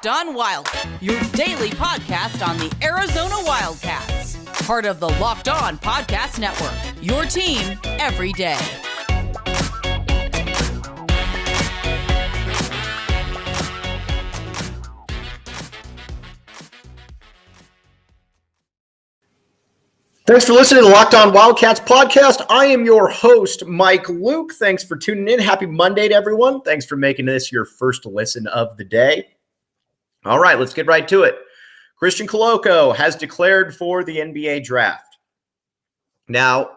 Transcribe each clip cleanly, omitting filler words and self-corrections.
On Wildcats, your daily podcast on the Arizona Wildcats. Part of the Locked On Podcast Network, your team every day. Thanks for listening to the Locked On Wildcats podcast. I am your host, Mike Luke. Thanks for tuning in. Happy Monday to everyone. Thanks for making this your first listen of the day. All right, let's get right to it. Christian Koloko has declared for the NBA draft. Now,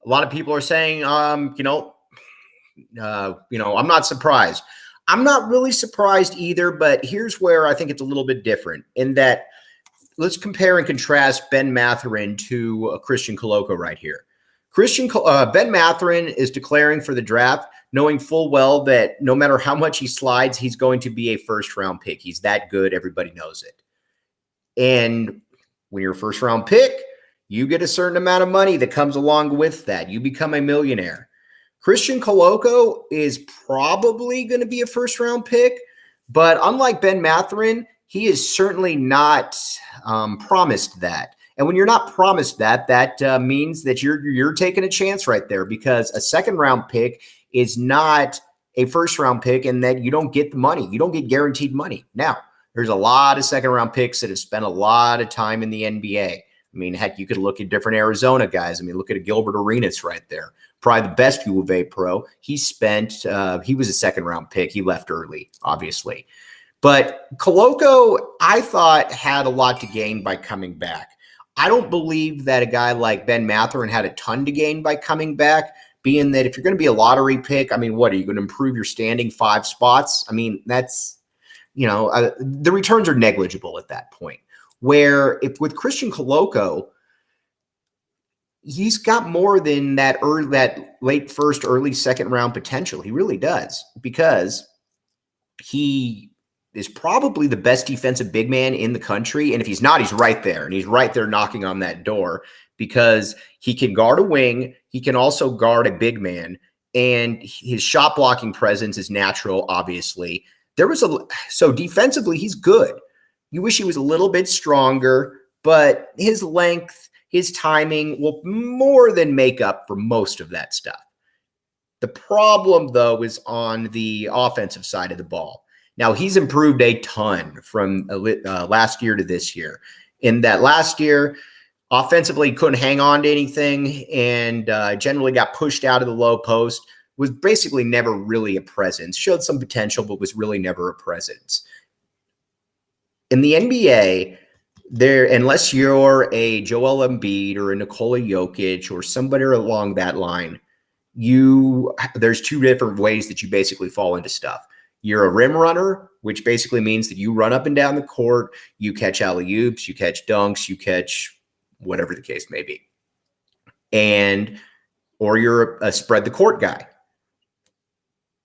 a lot of people are saying, I'm not surprised. I'm not really surprised either, but here's where I think it's a little bit different in that let's compare and contrast Ben Mathurin to Christian Koloko right here. Ben Mathurin is declaring for the draft, knowing full well that no matter how much he slides, he's going to be a first-round pick. He's that good. Everybody knows it. And when you're a first-round pick, you get a certain amount of money that comes along with that. You become a millionaire. Christian Koloko is probably going to be a first-round pick, but unlike Ben Mathurin, he is certainly not promised that. And when you're not promised that, that means that you're taking a chance right there, because a second-round pick is not a first-round pick, and that you don't get the money. You don't get guaranteed money. Now, there's a lot of second-round picks that have spent a lot of time in the NBA. I mean, heck, you could look at different Arizona guys. I mean, look at a Gilbert Arenas right there. Probably the best U of A pro. He was a second-round pick. He left early, obviously. But Koloko, I thought, had a lot to gain by coming back. I don't believe that a guy like Ben Mathurin had a ton to gain by coming back, being that if you're going to be a lottery pick, I mean, what, are you going to improve your standing 5 spots? I mean, that's, the returns are negligible at that point. Where if with Christian Koloko, he's got more than that late first, early second round potential. He really does, because he is probably the best defensive big man in the country. And if he's not, he's right there. And he's right there knocking on that door, because he can guard a wing. He can also guard a big man. And his shot blocking presence is natural, obviously. So defensively, he's good. You wish he was a little bit stronger, but his length, his timing will more than make up for most of that stuff. The problem, though, is on the offensive side of the ball. Now, he's improved a ton from last year to this year. In that last year, offensively, he couldn't hang on to anything and generally got pushed out of the low post, was basically never really a presence, showed some potential, but was really never a presence. In the NBA, unless you're a Joel Embiid or a Nikola Jokic or somebody along that line, there's 2 different ways that you basically fall into stuff. You're a rim runner, which basically means that you run up and down the court, you catch alley-oops, you catch dunks, you catch whatever the case may be. Or you're a spread the court guy.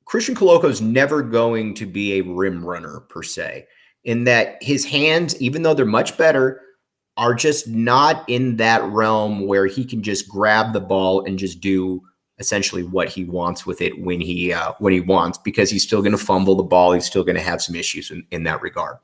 Christian Koloko is never going to be a rim runner per se, in that his hands, even though they're much better, are just not in that realm where he can just grab the ball and just do essentially what he wants with it when he wants, because he's still going to fumble the ball. He's still going to have some issues in that regard.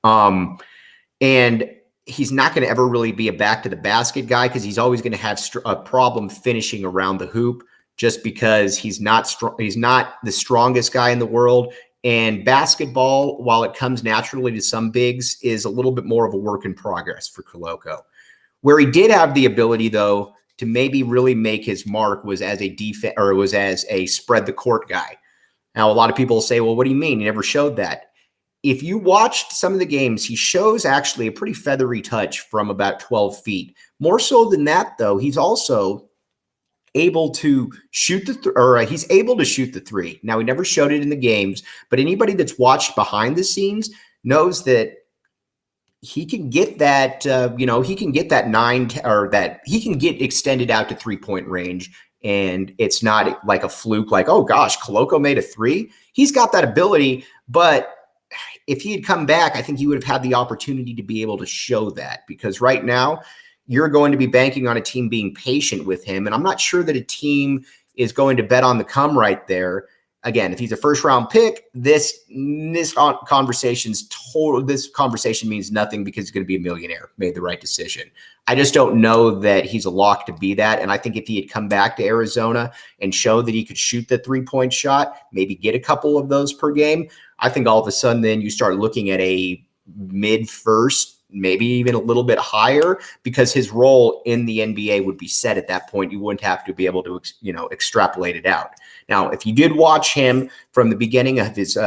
And he's not going to ever really be a back to the basket guy, because he's always going to have a problem finishing around the hoop, just because he's not the strongest guy in the world. And basketball, while it comes naturally to some bigs, is a little bit more of a work in progress for Koloko. Where he did have the ability, though, to maybe really make his mark was as a spread the court guy. Now, a lot of people say, well, what do you mean? He never showed that. If you watched some of the games, he shows actually a pretty feathery touch from about 12 feet. More so than that, though, he's also able to shoot he's able to shoot the 3. Now, he never showed it in the games, but anybody that's watched behind the scenes knows that he can get that, he can get that 9, or that he can get extended out to 3-point range. And it's not like a fluke, like, oh gosh, Koloko made a 3. He's got that ability, but if he had come back, I think he would have had the opportunity to be able to show that, because right now you're going to be banking on a team being patient with him. And I'm not sure that a team is going to bet on the come right there again, if he's a first-round pick, this conversation means nothing because he's going to be a millionaire. Made the right decision. I just don't know that he's a lock to be that. And I think if he had come back to Arizona and showed that he could shoot the three-point shot, maybe get a couple of those per game, I think all of a sudden then you start looking at a mid-first, maybe even a little bit higher, because his role in the NBA would be set at that point. You wouldn't have to be able to, extrapolate it out. Now, if you did watch him from the beginning of his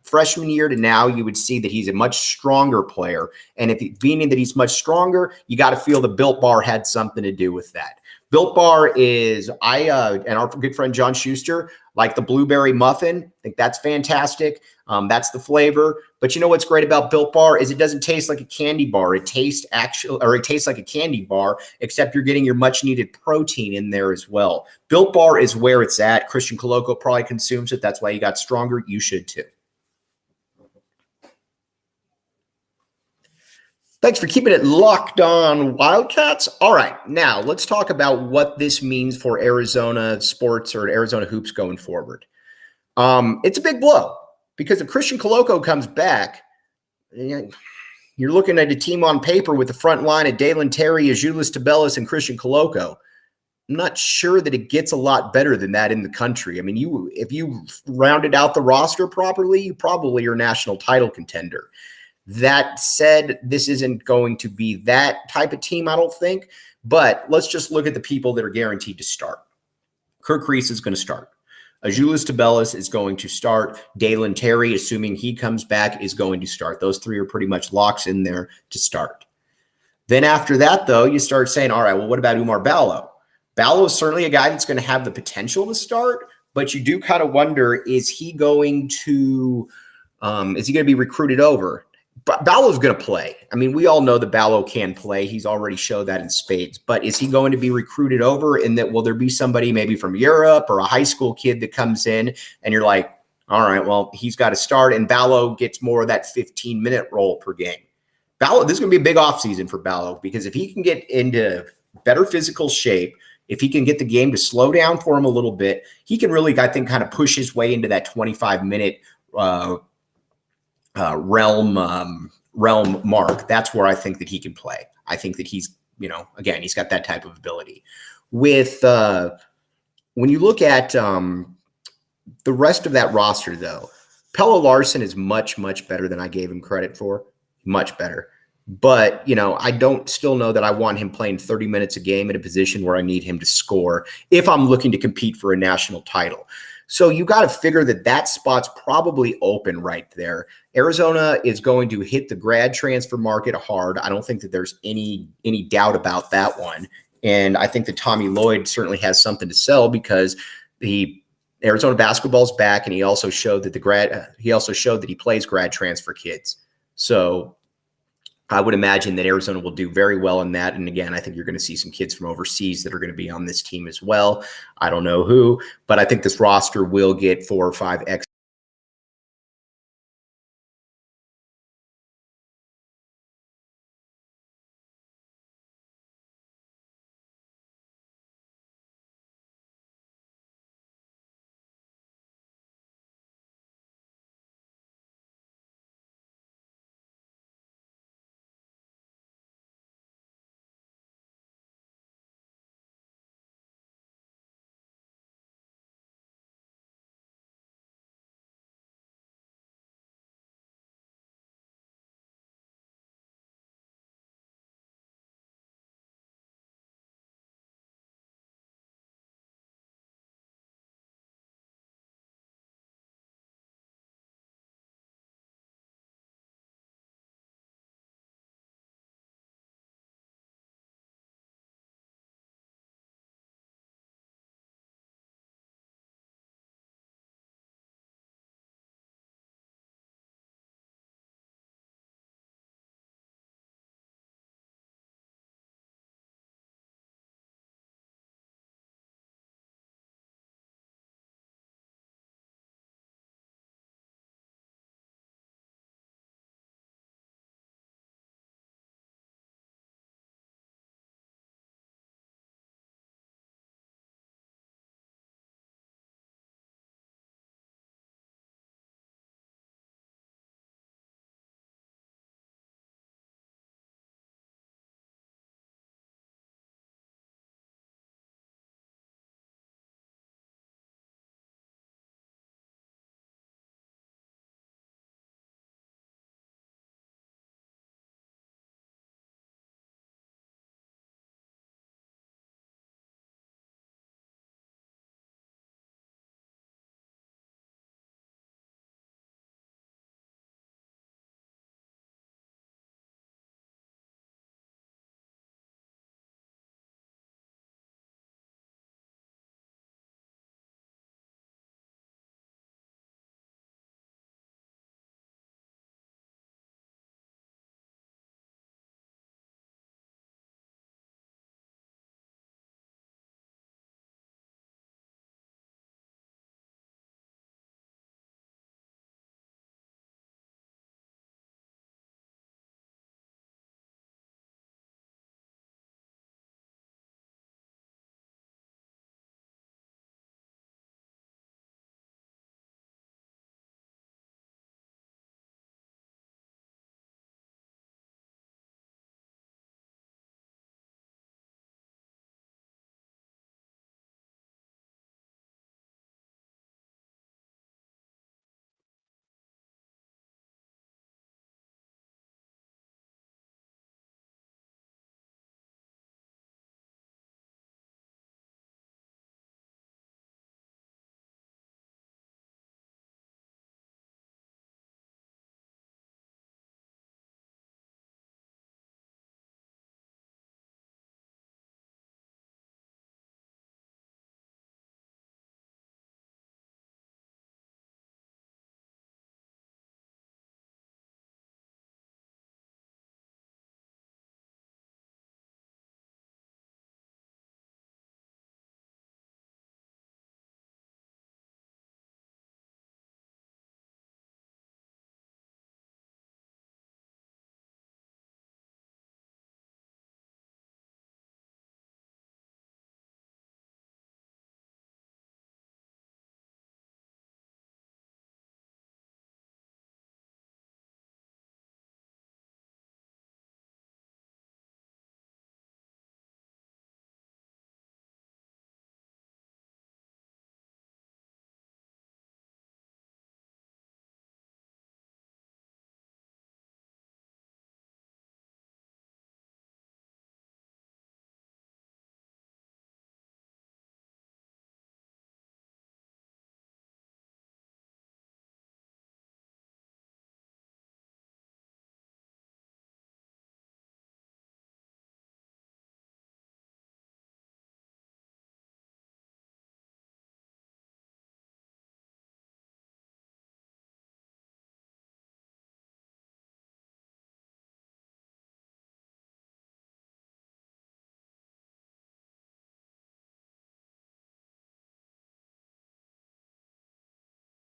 freshman year to now, you would see that he's a much stronger player. And meaning that he's much stronger, you got to feel the Built Bar had something to do with that. Built Bar is, and our good friend John Schuster, like the blueberry muffin. I think that's fantastic. That's the flavor. But you know what's great about Built Bar is it doesn't taste like a candy bar. It tastes like a candy bar, except you're getting your much needed protein in there as well. Built Bar is where it's at. Christian Coloco probably consumes it. That's why he got stronger. You should too. Thanks for keeping it locked on Wildcats. All right, now let's talk about what this means for Arizona sports or Arizona hoops going forward. It's a big blow because if Christian Coloco comes back, you're looking at a team on paper with the front line of Dalen Terry, Azuolas Tubelis, and Christian Coloco. I'm not sure that it gets a lot better than that in the country. I mean, if you rounded out the roster properly, you probably are a national title contender. That said, this isn't going to be that type of team, I don't think. But let's just look at the people that are guaranteed to start. Kirk Reese is going to start. Azuolas Tubelis is going to start. Dalen Terry, assuming he comes back, is going to start. Those three are pretty much locks in there to start. Then after that, though, you start saying, all right, well, what about Oumar Ballo? Ballo is certainly a guy that's going to have the potential to start, but you do kind of wonder, is he going to be recruited over? Ballo's going to play. I mean, we all know that Ballo can play. He's already showed that in spades. But is he going to be recruited over? And that will there be somebody maybe from Europe or a high school kid that comes in and you're like, all right, well, he's got to start. And Ballo gets more of that 15-minute role per game. Ballo, this is going to be a big offseason for Ballo because if he can get into better physical shape, if he can get the game to slow down for him a little bit, he can really, I think, kind of push his way into that 25-minute realm mark. That's where I think that he can play. I think that he's, again, he's got that type of ability. With when you look at the rest of that roster, though, Pelle Larsson is much, much better than I gave him credit for. Much better. But, I don't still know that I want him playing 30 minutes a game in a position where I need him to score if I'm looking to compete for a national title. So you got to figure that spot's probably open right there. Arizona is going to hit the grad transfer market hard. I don't think that there's any doubt about that one. And I think that Tommy Lloyd certainly has something to sell because the Arizona basketball's back, and he also showed that he plays grad transfer kids. So I would imagine that Arizona will do very well in that. And again, I think you're going to see some kids from overseas that are going to be on this team as well. I don't know who, but I think this roster will get 4 or 5